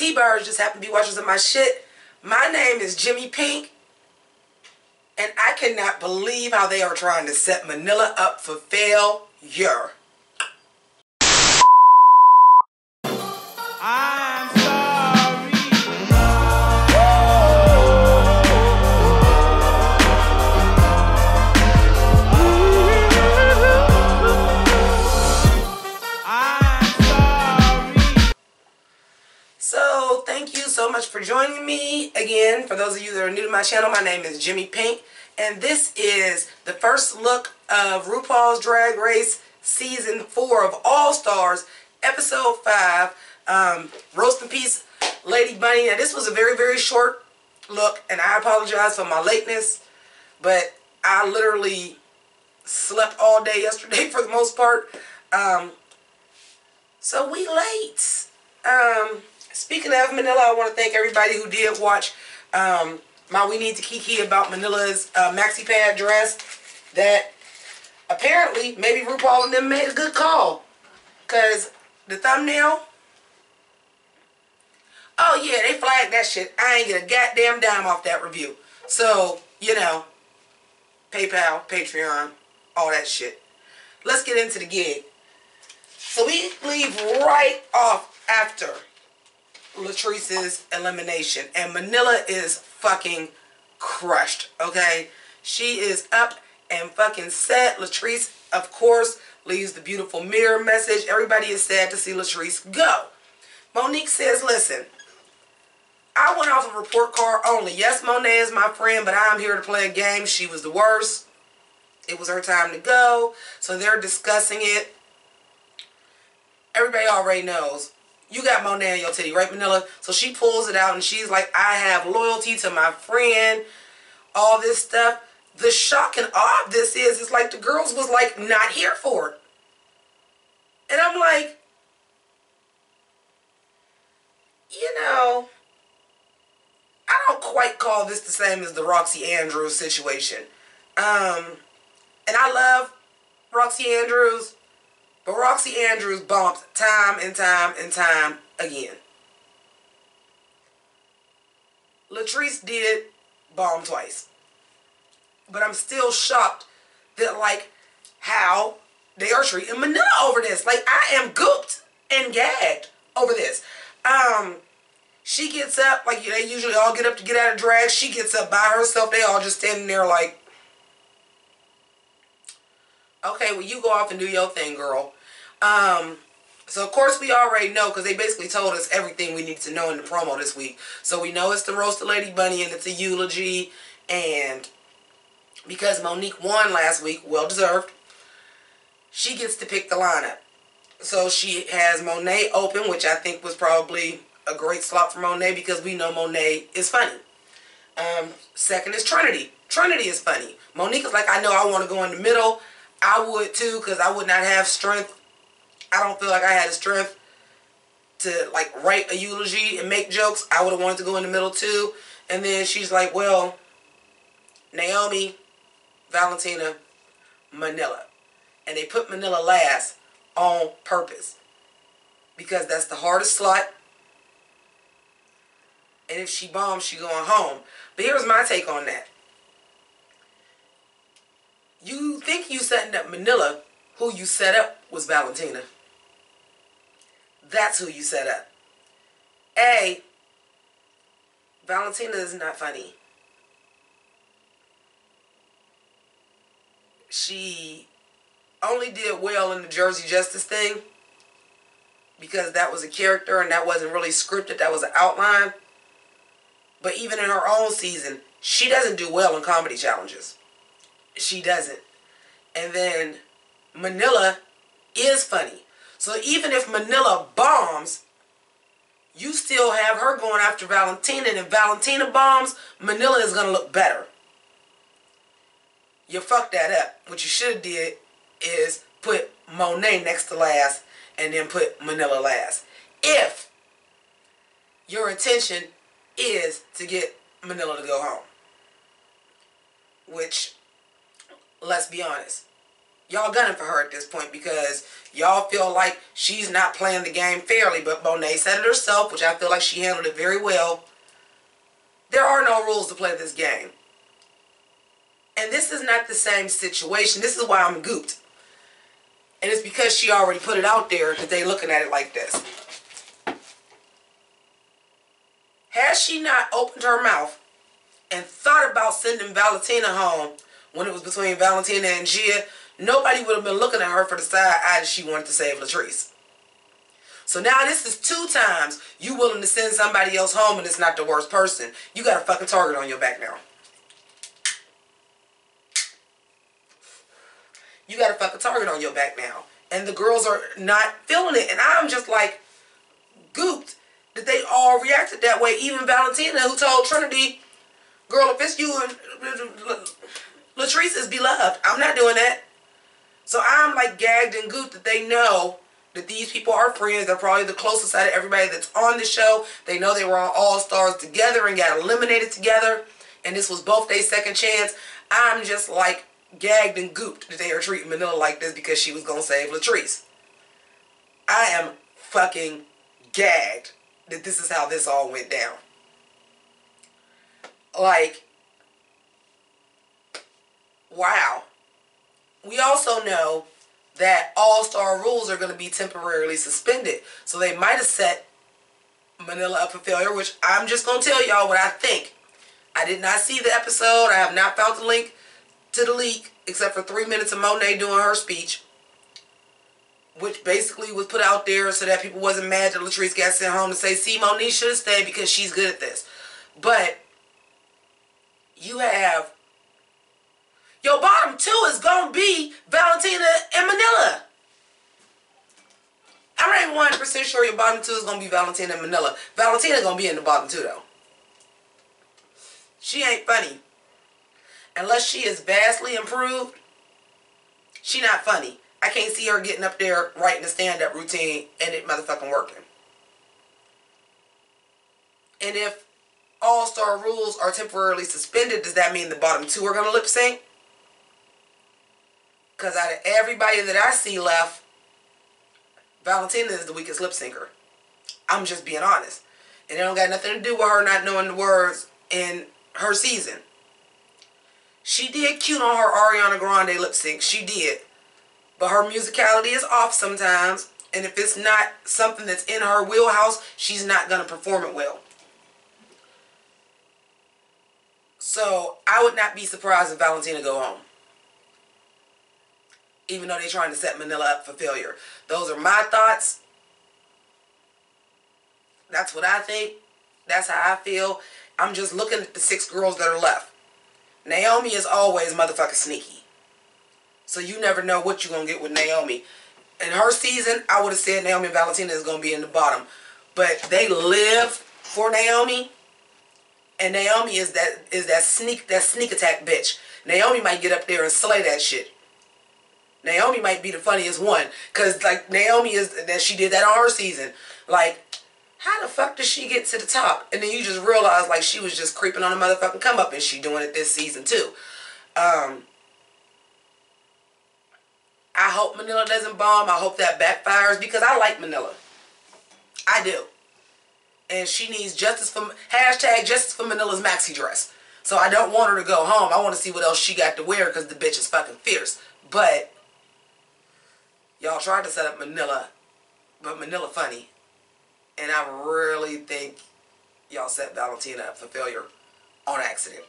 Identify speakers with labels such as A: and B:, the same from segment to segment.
A: T-Birds just happen to be watching some of my shit. My name is Jimmi Pynk, and I cannot believe how they are trying to set Manila up for failure.
B: I'm sorry. I'm sorry.
A: So, thank you so much for joining me. Again, for those of you that are new to my channel, my name is Jimmi Pynk, and this is the first look of RuPaul's Drag Race Season 4 of All Stars, Episode 5. Roast in peace, Lady Bunny. Now, this was a very, very short look, and I apologize for my lateness, but I literally slept all day yesterday for the most part. So we late. Speaking of Manila, I want to thank everybody who did watch my We Need to Kiki about Manila's maxi pad dress. That apparently, maybe RuPaul and them made a good call. Because the thumbnail, oh yeah, they flagged that shit. I ain't get a goddamn dime off that review. So, you know, PayPal, Patreon, all that shit. Let's get into the gig. So we leave right off after Latrice's elimination, and Manila is fucking crushed, okay? She is up and fucking set. Latrice, of course, leaves the beautiful mirror message. Everybody is sad to see Latrice go. Monique says, listen, I went off a report card only. Yes, Monet is my friend, but I'm here to play a game. She was the worst. It was her time to go, so they're discussing it. Everybody already knows. You got Monet in your titty, right, Manila? So she pulls it out and she's like, I have loyalty to my friend, all this stuff. The shock and awe of this is, it's like the girls was like not here for it. And I'm like, you know, I don't quite call this the same as the Roxy Andrews situation. And I love Roxy Andrews. But Roxy Andrews bumped time and time and time again. Latrice did bomb twice. But I'm still shocked that, like, how they are treating Manila over this. Like, I am gooped and gagged over this. She gets up, like, they usually all get up to get out of drag. She gets up by herself. They all just standing there like, okay, well, you go off and do your thing, girl. So of course we already know, because they basically told us everything we need to know in the promo this week. So we know it's the roast of Lady Bunny and it's a eulogy, and because Monique won last week, well deserved, she gets to pick the lineup. So she has Monet open, which I think was probably a great slot for Monet because we know Monet is funny. Second is Trinity. Trinity is funny. Monique is like, I know I want to go in the middle. I would too, because I would not have strength. I don't feel like I had the strength to, like, write a eulogy and make jokes. I would have wanted to go in the middle too. And then she's like, well, Naomi, Valentina, Manila. And they put Manila last on purpose, because that's the hardest slot. And if she bombs, she going home. But here's my take on that. You think you setting up Manila. Who you set up was Valentina. That's who you set up. A, Valentina is not funny. She only did well in the Jersey Justice thing because that was a character and that wasn't really scripted. That was an outline. But even in her own season, she doesn't do well in comedy challenges. She doesn't. And then Manila is funny. So even if Manila bombs, you still have her going after Valentina. And if Valentina bombs, Manila is going to look better. You fucked that up. What you should have did is put Monet next to last and then put Manila last. If your intention is to get Manila to go home. Which, let's be honest, Y'all gunning for her at this point because y'all feel like she's not playing the game fairly. But Monet said it herself, which I feel like she handled it very well. There are no rules to play this game. And this is not the same situation. This is why I'm gooped. And it's because she already put it out there that they looking at it like this. Had she not opened her mouth and thought about sending Valentina home when it was between Valentina and Gia, nobody would have been looking at her for the side eye that she wanted to save Latrice. So now this is 2 times you willing to send somebody else home and it's not the worst person. You got a fucking target on your back now. You got a fucking target on your back now. And the girls are not feeling it. And I'm just like gooped that they all reacted that way. Even Valentina, who told Trinity, girl, if it's you and Latrice is beloved. I'm not doing that. So I'm like gagged and gooped that they know that these people are friends. They're probably the closest out of everybody that's on the show. They know they were on All Stars together and got eliminated together. And this was both their second chance. I'm just like gagged and gooped that they are treating Manila like this because she was going to save Latrice. I am fucking gagged that this is how this all went down. Like, wow. We also know that All-Star rules are going to be temporarily suspended. So they might have set Manila up for failure, which I'm just going to tell y'all what I think. I did not see the episode. I have not found the link to the leak except for 3 minutes of Monet doing her speech, which basically was put out there so that people wasn't mad that Latrice got sent home to say, see, Monique should have stayed because she's good at this. But you have your bottom 2 is going to be Valentina and Manila. I'm not even 100% sure your bottom 2 is going to be Valentina and Manila. Valentina going to be in the bottom 2 though. She ain't funny. Unless she is vastly improved, she not funny. I can't see her getting up there writing a stand-up routine and it motherfucking working. And if All-Star rules are temporarily suspended, does that mean the bottom 2 are going to lip sync? Because out of everybody that I see left, Valentina is the weakest lip syncer. I'm just being honest. And it don't got nothing to do with her not knowing the words in her season. She did cute on her Ariana Grande lip sync. She did. But her musicality is off sometimes. And if it's not something that's in her wheelhouse, she's not going to perform it well. So I would not be surprised if Valentina go home. Even though they're trying to set Manila up for failure. Those are my thoughts. That's what I think. That's how I feel. I'm just looking at the 6 girls that are left. Naomi is always motherfucking sneaky. So you never know what you're going to get with Naomi. In her season, I would have said Naomi and Valentina is going to be in the bottom. But they live for Naomi. And Naomi is that sneak attack bitch. Naomi might get up there and slay that shit. Naomi might be the funniest one. Because, like, Naomi is, that she did that on her season. Like, how the fuck did she get to the top? And then you just realize, like, she was just creeping on a motherfucking come up. And she doing it this season, too. I hope Manila doesn't bomb. I hope that backfires. Because I like Manila. I do. And she needs justice for, hashtag justice for Manila's maxi dress. So I don't want her to go home. I want to see what else she got to wear because the bitch is fucking fierce. But y'all tried to set up Manila, but Manila funny. And I really think y'all set Valentina up for failure on accident.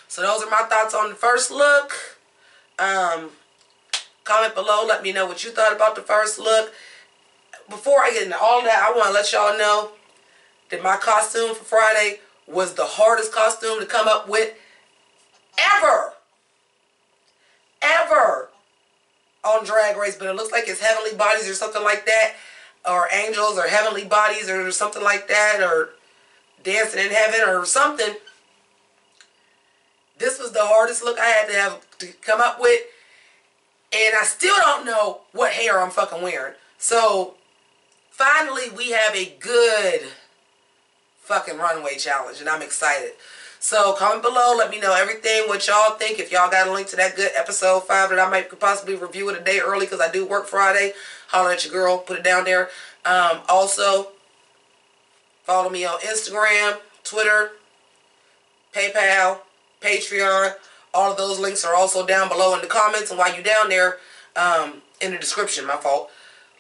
A: So those are my thoughts on the first look. Comment below. Let me know what you thought about the first look. Before I get into all of that, I want to let y'all know that my costume for Friday was the hardest costume to come up with ever. Ever. On Drag Race. But it looks like it's Heavenly Bodies or something like that. Or Angels or Heavenly Bodies or something like that. Or Dancing in Heaven or something. This was the hardest look I had to come up with. And I still don't know what hair I'm fucking wearing. So finally, we have a good fucking runway challenge, and I'm excited. So comment below. Let me know everything, what y'all think. If y'all got a link to that good episode 5 that I might could possibly review it a day early because I do work Friday, holler at your girl. Put it down there. Also, follow me on Instagram, Twitter, PayPal, Patreon. All of those links are also down below in the comments. And while you're down there, in the description, my fault.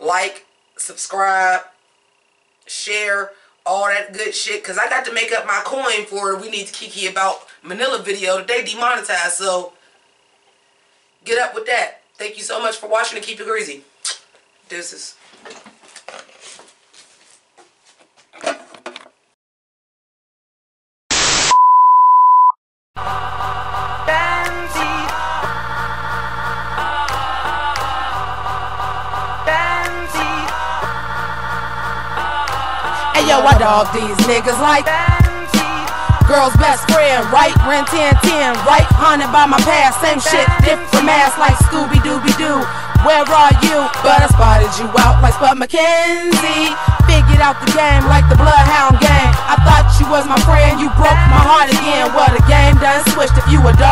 A: Like, subscribe, share, all that good shit. Because I got to make up my coin for We Need to Kiki About Manila video that they demonetized. So, get up with that. Thank you so much for watching and keep it greasy. Deuces.
C: Hey yo, I dog these niggas like girl's best friend, right? Ran 10-10, right? Haunted by my past, same shit, different mask like Scooby-Dooby-Doo. Where are you? But I spotted you out like Spud McKenzie. Figured out the game like the Bloodhound game. I thought you was my friend, you broke my heart again. Well, the game done switched if you a dog.